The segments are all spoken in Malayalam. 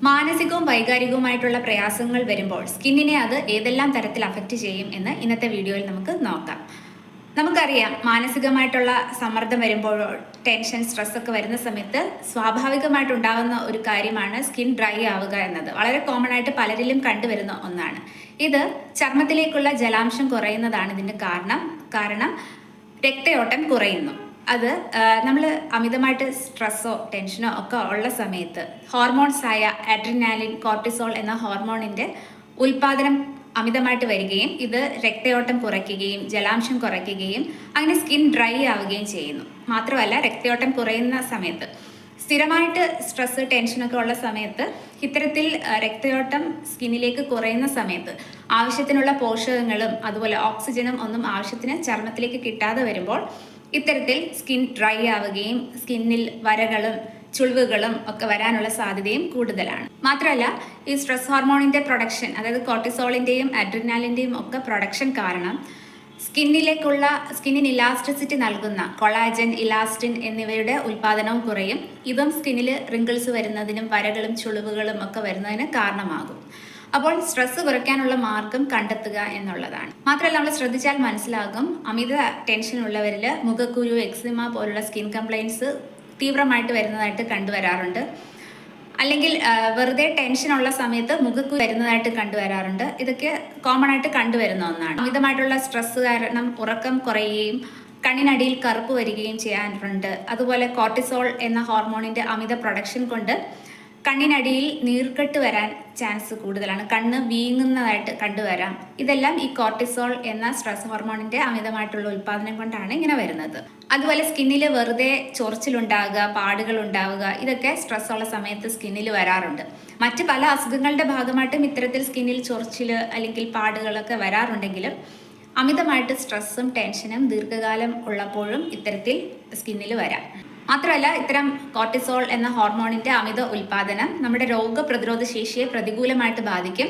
മാനസികവും വൈകാരികവുമായിട്ടുള്ള പ്രയാസങ്ങൾ വരുമ്പോൾ സ്കിന്നിനെ അത് ഏതെല്ലാം തരത്തിൽ അഫക്റ്റ് ചെയ്യും എന്ന് ഇന്നത്തെ വീഡിയോയിൽ നമുക്ക് നോക്കാം. നമുക്കറിയാം, മാനസികമായിട്ടുള്ള സമ്മർദ്ദം വരുമ്പോഴോ ടെൻഷൻ, സ്ട്രെസ് ഒക്കെ വരുന്ന സമയത്ത് സ്വാഭാവികമായിട്ടുണ്ടാകുന്ന ഒരു കാര്യമാണ് സ്കിൻ ഡ്രൈ ആവുക എന്നത്. വളരെ കോമൺ ആയിട്ട് പലരിലും കണ്ടുവരുന്ന ഒന്നാണ്. ഇത് ചർമ്മത്തിലേക്കുള്ള ജലാംശം കുറയുന്നതാണ് ഇതിൻ്റെ കാരണം രക്തയോട്ടം കുറയുന്നു. അത് നമ്മൾ അമിതമായിട്ട് സ്ട്രെസ്സോ ടെൻഷനോ ഒക്കെ ഉള്ള സമയത്ത് ഹോർമോൺസ് ആയ അഡ്രിനാലിൻ, കോർട്ടിസോൾ എന്ന ഹോർമോണിൻ്റെ ഉൽപാദനം അമിതമായിട്ട് വരികയും ഇത് രക്തയോട്ടം കുറയ്ക്കുകയും ജലാംശം കുറയ്ക്കുകയും അങ്ങനെ സ്കിൻ ഡ്രൈ ആവുകയും ചെയ്യുന്നു. മാത്രമല്ല, രക്തയോട്ടം കുറയുന്ന സമയത്ത് സ്ഥിരമായിട്ട് സ്ട്രെസ് ടെൻഷനൊക്കെ ഉള്ള സമയത്ത് ഇത്തരത്തിൽ രക്തയോട്ടം സ്കിന്നിലേക്ക് കുറയുന്ന സമയത്ത് ആവശ്യത്തിനുള്ള പോഷകങ്ങളും അതുപോലെ ഓക്സിജനും ഒന്നും ആവശ്യത്തിന് ചർമ്മത്തിലേക്ക് കിട്ടാതെ വരുമ്പോൾ ഇത്തരത്തിൽ സ്കിൻ ഡ്രൈ ആവുകയും സ്കിന്നിൽ വരകളും ചുളിവുകളും ഒക്കെ വരാനുള്ള സാധ്യതയും കൂടുതലാണ്. മാത്രമല്ല, ഈ സ്ട്രെസ് ഹോർമോണിൻ്റെ പ്രൊഡക്ഷൻ, അതായത് കോർട്ടിസോളിൻ്റെയും അഡ്രിനാലിൻ്റെയും ഒക്കെ പ്രൊഡക്ഷൻ കാരണം സ്കിന്നിന് ഇലാസ്റ്റിസിറ്റി നൽകുന്ന കൊളാജൻ, ഇലാസ്റ്റിൻ എന്നിവയുടെ ഉൽപാദനവും കുറയും. ഇതും സ്കിന്നിൽ റിങ്കിൾസ് വരുന്നതിനും വരകളും ചുളിവുകളും ഒക്കെ വരുന്നതിന് കാരണമാകും. അപ്പോൾ സ്ട്രെസ് കുറയ്ക്കാനുള്ള മാർഗം കണ്ടെത്തുക എന്നുള്ളതാണ്. മാത്രമല്ല, നമ്മൾ ശ്രദ്ധിച്ചാൽ മനസ്സിലാകും, അമിത ടെൻഷനുള്ളവരിൽ മുഖക്കുരു, എക്സിമ പോലുള്ള സ്കിൻ കംപ്ലയിൻസ് തീവ്രമായിട്ട് വരുന്നതായിട്ട് കണ്ടുവരാറുണ്ട്. അല്ലെങ്കിൽ വെറുതെ ടെൻഷനുള്ള സമയത്ത് മുഖക്കുരു വരുന്നതായിട്ട് കണ്ടുവരാറുണ്ട്. ഇതൊക്കെ കോമൺ ആയിട്ട് കണ്ടുവരുന്ന ഒന്നാണ്. അമിതമായിട്ടുള്ള സ്ട്രെസ് കാരണം ഉറക്കം കുറയുകയും കണ്ണിനടിയിൽ കറുപ്പ് വരികയും ചെയ്യാറുണ്ട്. അതുപോലെ കോർട്ടിസോൾ എന്ന ഹോർമോണിൻ്റെ അമിത പ്രൊഡക്ഷൻ കൊണ്ട് കണ്ണിനടിയിൽ നീർക്കെട്ട് വരാൻ ചാൻസ് കൂടുതലാണ്. കണ്ണ് വീങ്ങുന്നതായിട്ട് കണ്ടുവരാം. ഇതെല്ലാം ഈ കോർട്ടിസോൾ എന്ന സ്ട്രെസ് ഹോർമോണിൻ്റെ അമിതമായിട്ടുള്ള ഉൽപ്പാദനം കൊണ്ടാണ് ഇങ്ങനെ വരുന്നത്. അതുപോലെ സ്കിന്നിൽ വെറുതെ ചൊറിച്ചിലുണ്ടാവുക, പാടുകൾ ഉണ്ടാവുക, ഇതൊക്കെ സ്ട്രെസ് ഉള്ള സമയത്ത് സ്കിന്നിൽ വരാറുണ്ട്. മറ്റ് പല അസുഖങ്ങളുടെ ഭാഗമായിട്ടും ഇത്തരത്തിൽ സ്കിന്നിൽ ചൊറിച്ചിൽ അല്ലെങ്കിൽ പാടുകളൊക്കെ വരാറുണ്ടെങ്കിലും അമിതമായിട്ട് സ്ട്രെസ്സും ടെൻഷനും ദീർഘകാലം ഉള്ളപ്പോഴും ഇത്തരത്തിൽ സ്കിന്നിൽ വരാം. മാത്രമല്ല, ഇത്തരം കോർട്ടിസോൾ എന്ന ഹോർമോണിൻ്റെ അമിത ഉൽപാദനം നമ്മുടെ രോഗപ്രതിരോധ ശേഷിയെ പ്രതികൂലമായിട്ട് ബാധിക്കും.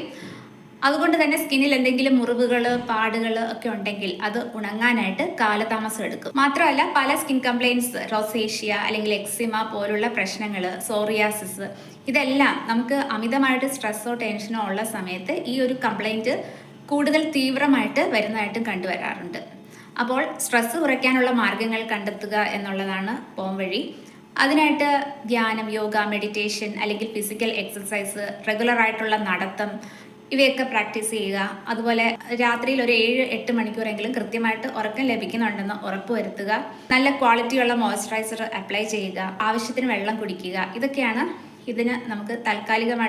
അതുകൊണ്ട് തന്നെ സ്കിന്നിൽ എന്തെങ്കിലും മുറിവുകൾ, പാടുകൾ ഒക്കെ ഉണ്ടെങ്കിൽ അത് ഉണങ്ങാനായിട്ട് കാലതാമസം എടുക്കും. മാത്രമല്ല, പല സ്കിൻ കംപ്ലയിൻസ്, റോസേഷ്യ അല്ലെങ്കിൽ എക്സിമ പോലുള്ള പ്രശ്നങ്ങൾ, സോറിയാസിസ്, ഇതെല്ലാം നമുക്ക് അമിതമായിട്ട് സ്ട്രെസ്സോ ടെൻഷനോ ഉള്ള സമയത്ത് ഈ ഒരു കംപ്ലയിൻറ്റ് കൂടുതൽ തീവ്രമായിട്ട് വരുന്നതായിട്ടും കണ്ടുവരാറുണ്ട്. അപ്പോൾ സ്ട്രെസ് കുറയ്ക്കാനുള്ള മാർഗങ്ങൾ കണ്ടെത്തുക എന്നുള്ളതാണ് പോംവഴി. അതിനായിട്ട് ധ്യാനം, യോഗ, മെഡിറ്റേഷൻ അല്ലെങ്കിൽ ഫിസിക്കൽ എക്സസൈസ്, റെഗുലറായിട്ടുള്ള നടത്തം, ഇവയൊക്കെ പ്രാക്ടീസ് ചെയ്യുക. അതുപോലെ രാത്രിയിൽ ഒരു 7-8 മണിക്കൂറെങ്കിലും കൃത്യമായിട്ട് ഉറക്കം ലഭിക്കുന്നുണ്ടെന്ന് ഉറപ്പുവരുത്തുക. നല്ല ക്വാളിറ്റിയുള്ള മോയ്സ്ചറൈസർ അപ്ലൈ ചെയ്യുക. ആവശ്യത്തിന് വെള്ളം കുടിക്കുക. ഇതൊക്കെയാണ് ഇതിന് നമുക്ക് താൽക്കാലികമായിട്ട്